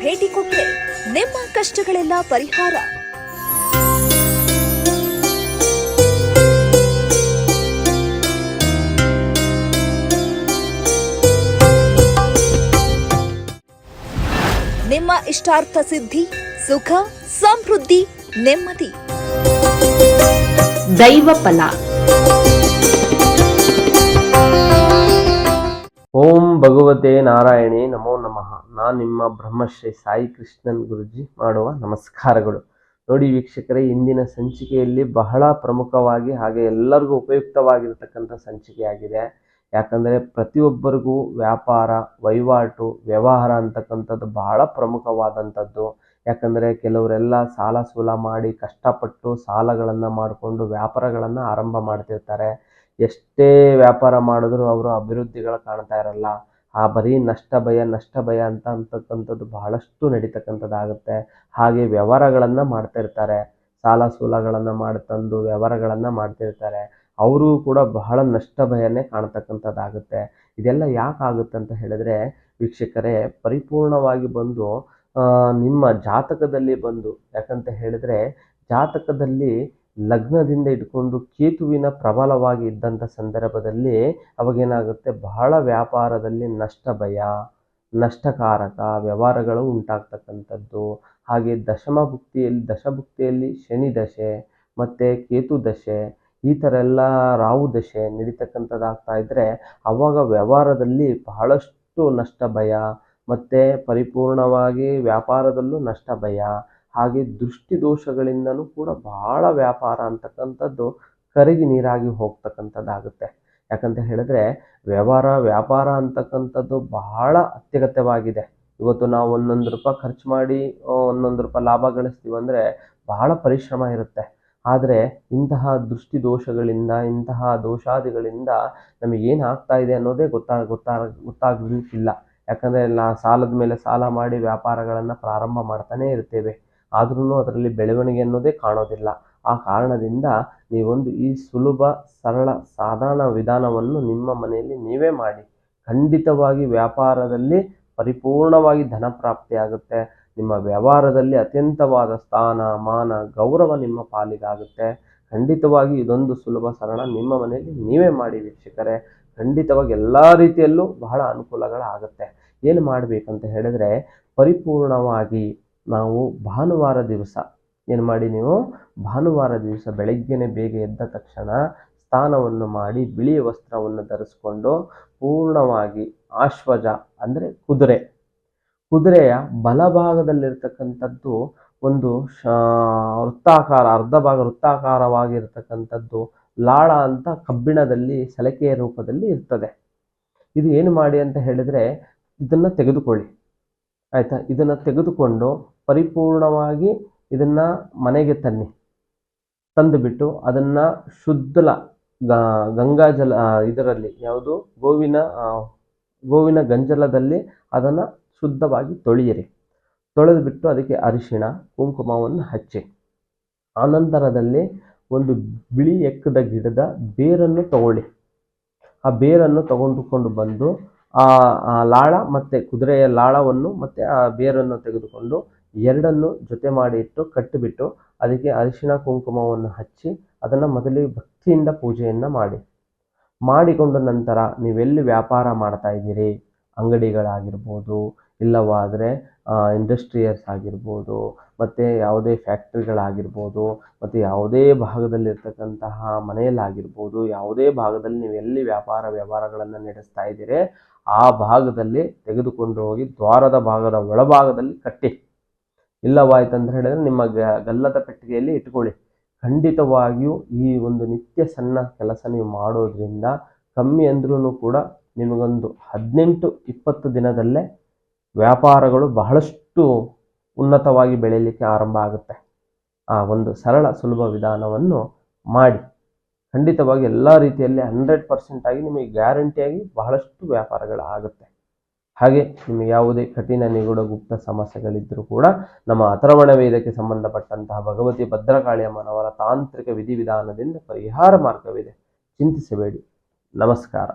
ಭೇಟಿ ಕೊಟ್ಟರೆ ನಿಮ್ಮ ಕಷ್ಟಗಳೆಲ್ಲ ಪರಿಹಾರ. ನಿಮ್ಮ ಇಷ್ಟಾರ್ಥ ಸಿದ್ಧಿ, ಸುಖ, ಸಮೃದ್ಧಿ, ನೆಮ್ಮದಿ. ದೈವ ಫಲ. ಓಂ ಭಗವತೆ ನಾರಾಯಣೇ ನಮೋ ನಮಃ. ನಾನು ನಿಮ್ಮ ಬ್ರಹ್ಮಶ್ರೀ ಸಾಯಿ ಕೃಷ್ಣನ್ ಗುರುಜಿ ಮಾಡುವ ನಮಸ್ಕಾರಗಳು. ನೋಡಿ ವೀಕ್ಷಕರೇ, ಇಂದಿನ ಸಂಚಿಕೆಯಲ್ಲಿ ಬಹಳ ಪ್ರಮುಖವಾಗಿ ಹಾಗೆ ಎಲ್ಲರಿಗೂ ಉಪಯುಕ್ತವಾಗಿರ್ತಕ್ಕಂಥ ಸಂಚಿಕೆಯಾಗಿದೆ. ಯಾಕಂದರೆ ಪ್ರತಿಯೊಬ್ಬರಿಗೂ ವ್ಯಾಪಾರ, ವಹಿವಾಟು, ವ್ಯವಹಾರ ಅಂತಕ್ಕಂಥದ್ದು ಬಹಳ ಪ್ರಮುಖವಾದಂಥದ್ದು. ಯಾಕಂದರೆ ಕೆಲವರೆಲ್ಲ ಸಾಲ ಸೂಲ ಮಾಡಿ ಕಷ್ಟಪಟ್ಟು ಸಾಲಗಳನ್ನು ಮಾಡಿಕೊಂಡು ವ್ಯಾಪಾರಗಳನ್ನು ಆರಂಭ ಮಾಡ್ತಿರ್ತಾರೆ. ಎಷ್ಟೇ ವ್ಯಾಪಾರ ಮಾಡಿದ್ರು ಅವರು ಅಭಿವೃದ್ಧಿಗಳು ಕಾಣ್ತಾ ಇರಲ್ಲ. ಬರೀ ನಷ್ಟ ಭಯ ಅಂತಕ್ಕಂಥದ್ದು ಬಹಳಷ್ಟು ನಡೀತಕ್ಕಂಥದ್ದಾಗುತ್ತೆ. ಹಾಗೆ ವ್ಯವಹಾರಗಳನ್ನು ಮಾಡ್ತಾ ಇರ್ತಾರೆ, ಸಾಲ ಸೂಲಗಳನ್ನು ತಂದು ವ್ಯವಹಾರಗಳನ್ನು ಮಾಡ್ತಿರ್ತಾರೆ. ಅವರು ಕೂಡ ಬಹಳ ನಷ್ಟ ಭಯನೇ ಕಾಣ್ತಕ್ಕಂಥದ್ದಾಗುತ್ತೆ. ಇದೆಲ್ಲ ಯಾಕಾಗುತ್ತೆ ಅಂತ ಹೇಳಿದ್ರೆ ವೀಕ್ಷಕರೇ, ಪರಿಪೂರ್ಣವಾಗಿ ಬಂದು ನಿಮ್ಮ ಜಾತಕದಲ್ಲಿ ಬಂದು, ಯಾಕಂತ ಹೇಳಿದ್ರೆ ಜಾತಕದಲ್ಲಿ ಲಗ್ನದಿಂದ ಇಟ್ಕೊಂಡು ಕೇತುವಿನ ಪ್ರಬಲವಾಗಿ ಇದ್ದಂಥ ಸಂದರ್ಭದಲ್ಲಿ ಅವಾಗೇನಾಗುತ್ತೆ, ಬಹಳ ವ್ಯಾಪಾರದಲ್ಲಿ ನಷ್ಟ ಭಯ, ನಷ್ಟಕಾರಕ ವ್ಯವಹಾರಗಳು ಉಂಟಾಗ್ತಕ್ಕಂಥದ್ದು. ಹಾಗೆ ದಶಭುಕ್ತಿಯಲ್ಲಿ ಶನಿ ದಶೆ ಮತ್ತು ಕೇತು ದಶೆ, ಈ ಥರ ಎಲ್ಲ ರಾಹು ದಶೆ ನಡೀತಕ್ಕಂಥದ್ದಾಗ್ತಾ ಇದ್ದರೆ ಅವಾಗ ವ್ಯವಹಾರದಲ್ಲಿ ಬಹಳಷ್ಟು ನಷ್ಟ ಭಯ ಮತ್ತು ಪರಿಪೂರ್ಣವಾಗಿ ವ್ಯಾಪಾರದಲ್ಲೂ ನಷ್ಟ ಭಯ, ಹಾಗೆ ದೃಷ್ಟಿ ದೋಷಗಳಿಂದನೂ ಕೂಡ ಬಹಳ ವ್ಯಾಪಾರ ಅಂತಕ್ಕಂಥದ್ದು ಕರಗಿ ನೀರಾಗಿ ಹೋಗ್ತಕ್ಕಂಥದ್ದಾಗುತ್ತೆ. ಯಾಕಂತ ಹೇಳಿದ್ರೆ ವ್ಯಾಪಾರ ಅಂತಕ್ಕಂಥದ್ದು ಬಹಳ ಅತ್ಯಗತ್ಯವಾಗಿದೆ. ಇವತ್ತು ನಾವು 1 ರೂಪಾಯಿ ಖರ್ಚು ಮಾಡಿ 1 ರೂಪಾಯಿ ಲಾಭ ಗಳಿಸ್ತೀವಿ ಅಂದರೆ ಬಹಳ ಪರಿಶ್ರಮ ಇರುತ್ತೆ. ಆದರೆ ಇಂತಹ ದೃಷ್ಟಿ ದೋಷಗಳಿಂದ, ಇಂತಹ ದೋಷಾದಿಗಳಿಂದ ನಮಗೇನು ಆಗ್ತಾ ಇದೆ ಅನ್ನೋದೇ ಗೊತ್ತಾಗಲಿಕ್ಕಿಲ್ಲ. ಯಾಕಂದರೆ ಸಾಲದ ಮೇಲೆ ಸಾಲ ಮಾಡಿ ವ್ಯಾಪಾರಗಳನ್ನು ಪ್ರಾರಂಭ ಮಾಡ್ತಾನೇ ಇರ್ತೇವೆ, ಆದ್ರೂ ಅದರಲ್ಲಿ ಬೆಳವಣಿಗೆ ಅನ್ನೋದೇ ಕಾಣೋದಿಲ್ಲ. ಆ ಕಾರಣದಿಂದ ನೀವೊಂದು ಈ ಸುಲಭ, ಸರಳ, ಸಾಧಾರಣ ವಿಧಾನವನ್ನು ನಿಮ್ಮ ಮನೆಯಲ್ಲಿ ನೀವೇ ಮಾಡಿ. ಖಂಡಿತವಾಗಿ ವ್ಯಾಪಾರದಲ್ಲಿ ಪರಿಪೂರ್ಣವಾಗಿ ಧನ ಪ್ರಾಪ್ತಿ ಆಗುತ್ತೆ. ನಿಮ್ಮ ವ್ಯವಹಾರದಲ್ಲಿ ಅತ್ಯಂತವಾದ ಸ್ಥಾನ, ಮಾನ, ಗೌರವ ನಿಮ್ಮ ಪಾಲಿಗಾಗುತ್ತೆ. ಖಂಡಿತವಾಗಿ ಇದೊಂದು ಸುಲಭ, ಸರಳ ನಿಮ್ಮ ಮನೆಯಲ್ಲಿ ನೀವೇ ಮಾಡಿ ವೀಕ್ಷಕರೇ. ಖಂಡಿತವಾಗಿ ಎಲ್ಲ ರೀತಿಯಲ್ಲೂ ಬಹಳ ಅನುಕೂಲಗಳಾಗುತ್ತೆ. ಏನು ಮಾಡಬೇಕಂತ ಹೇಳಿದ್ರೆ, ಪರಿಪೂರ್ಣವಾಗಿ ನಾವು ಭಾನುವಾರ ದಿವಸ ಏನು ಮಾಡಿ, ನೀವು ಭಾನುವಾರ ದಿವಸ ಬೆಳಗ್ಗೆನೆ ಬೇಗ ಎದ್ದ ತಕ್ಷಣ ಸ್ನಾನವನ್ನು ಮಾಡಿ ಬಿಳಿಯ ವಸ್ತ್ರವನ್ನು ಧರಿಸ್ಕೊಂಡು ಪೂರ್ಣವಾಗಿ ಆಶ್ವಜ ಅಂದರೆ ಕುದುರೆಯ ಬಲಭಾಗದಲ್ಲಿರ್ತಕ್ಕಂಥದ್ದು ಒಂದು ಅರ್ಧ ಭಾಗ ವೃತ್ತಾಕಾರವಾಗಿರ್ತಕ್ಕಂಥದ್ದು ಲಾಳ ಅಂತ ಕಬ್ಬಿಣದಲ್ಲಿ ಸಲಕೆಯ ರೂಪದಲ್ಲಿ ಇರ್ತದೆ. ಇದು ಏನು ಮಾಡಿ ಅಂತ ಹೇಳಿದ್ರೆ, ಇದನ್ನು ತೆಗೆದುಕೊಳ್ಳಿ, ಆಯಿತಾ. ಇದನ್ನು ತೆಗೆದುಕೊಂಡು ಪರಿಪೂರ್ಣವಾಗಿ ಇದನ್ನು ಮನೆಗೆ ತಂದುಬಿಟ್ಟು ಅದನ್ನು ಶುದ್ಧ ಗಂಗಾಜಲ ಇದರಲ್ಲಿ ಯಾವುದು ಗೋವಿನ ಗಂಜಲದಲ್ಲಿ ಅದನ್ನು ಶುದ್ಧವಾಗಿ ತೊಳೆದುಬಿಟ್ಟು ಅದಕ್ಕೆ ಅರಿಶಿಣ ಕುಂಕುಮವನ್ನು ಹಚ್ಚಿ, ಆನಂತರದಲ್ಲಿ ಒಂದು ಬಿಳಿ ಎಕ್ಕದ ಗಿಡದ ಬೇರನ್ನು ತಗೊಳ್ಳಿ. ಆ ಬೇರನ್ನು ತಗೊಂಡುಕೊಂಡು ಬಂದು ಆ ಲಾಳ ಮತ್ತು ಕುದುರೆಯ ಲಾಳವನ್ನು ಮತ್ತು ಆ ಬೇರನ್ನು ತೆಗೆದುಕೊಂಡು ಎರಡನ್ನು ಜೊತೆ ಮಾಡಿ ಇಟ್ಟು ಕಟ್ಟಿಬಿಟ್ಟು ಅದಕ್ಕೆ ಅರಿಶಿಣ ಕುಂಕುಮವನ್ನು ಹಚ್ಚಿ ಅದನ್ನು ಮೊದಲಿಗೆ ಭಕ್ತಿಯಿಂದ ಪೂಜೆಯನ್ನು ಮಾಡಿಕೊಂಡ ನಂತರ ನೀವೆಲ್ಲಿ ವ್ಯಾಪಾರ ಮಾಡ್ತಾ ಇದ್ದೀರಿ, ಅಂಗಡಿಗಳಾಗಿರ್ಬೋದು, ಇಲ್ಲವಾದರೆ ಇಂಡಸ್ಟ್ರಿಯಲ್ಸ್ ಆಗಿರ್ಬೋದು, ಮತ್ತು ಯಾವುದೇ ಫ್ಯಾಕ್ಟ್ರಿಗಳಾಗಿರ್ಬೋದು, ಮತ್ತು ಯಾವುದೇ ಭಾಗದಲ್ಲಿರ್ತಕ್ಕಂತಹ ಮನೆಯಲ್ಲಾಗಿರ್ಬೋದು, ಯಾವುದೇ ಭಾಗದಲ್ಲಿ ನೀವು ಎಲ್ಲಿ ವ್ಯವಹಾರಗಳನ್ನು ನಡೆಸ್ತಾ ಇದ್ದೀರಿ ಆ ಭಾಗದಲ್ಲಿ ತೆಗೆದುಕೊಂಡು ಹೋಗಿ ದ್ವಾರದ ಭಾಗದ ಒಳಭಾಗದಲ್ಲಿ ಕಟ್ಟಿ. ಇಲ್ಲವಾಯ್ತಂತ ಹೇಳಿದ್ರೆ ನಿಮ್ಮ ಗಲ್ಲದ ಪೆಟ್ಟಿಗೆಯಲ್ಲಿ ಇಟ್ಕೊಳ್ಳಿ. ಖಂಡಿತವಾಗಿಯೂ ಈ ಒಂದು ನಿತ್ಯ ಸಣ್ಣ ಕೆಲಸ ನೀವು ಮಾಡೋದ್ರಿಂದ ಕಮ್ಮಿ ಅಂದ್ರೂ ಕೂಡ ನಿಮಗೊಂದು 18-20 ದಿನದಲ್ಲೇ ವ್ಯಾಪಾರಗಳು ಬಹಳಷ್ಟು ಉನ್ನತವಾಗಿ ಬೆಳೀಲಿಕ್ಕೆ ಆರಂಭ ಆಗುತ್ತೆ. ಆ ಒಂದು ಸರಳ ಸುಲಭ ವಿಧಾನವನ್ನು ಮಾಡಿ. ಖಂಡಿತವಾಗಿ ಎಲ್ಲ ರೀತಿಯಲ್ಲಿ 100% ಆಗಿ ನಿಮಗೆ ಗ್ಯಾರಂಟಿಯಾಗಿ ಬಹಳಷ್ಟು ವ್ಯಾಪಾರಗಳಾಗುತ್ತೆ. ಹಾಗೆ ನಿಮಗೆ ಯಾವುದೇ ಕಠಿಣ ನಿಗೂಢ ಗುಪ್ತ ಸಮಸ್ಯೆಗಳಿದ್ದರೂ ಕೂಡ ನಮ್ಮ ಅಥರ್ವಣ ವೇದಕ್ಕೆ ಸಂಬಂಧಪಟ್ಟಂತಹ ಭಗವತಿ ಭದ್ರಕಾಳಿ ಅಮ್ಮನವರ ತಾಂತ್ರಿಕ ವಿಧಿವಿಧಾನದಿಂದ ಪರಿಹಾರ ಮಾರ್ಗವಿದೆ. ಚಿಂತಿಸಬೇಡಿ. ನಮಸ್ಕಾರ.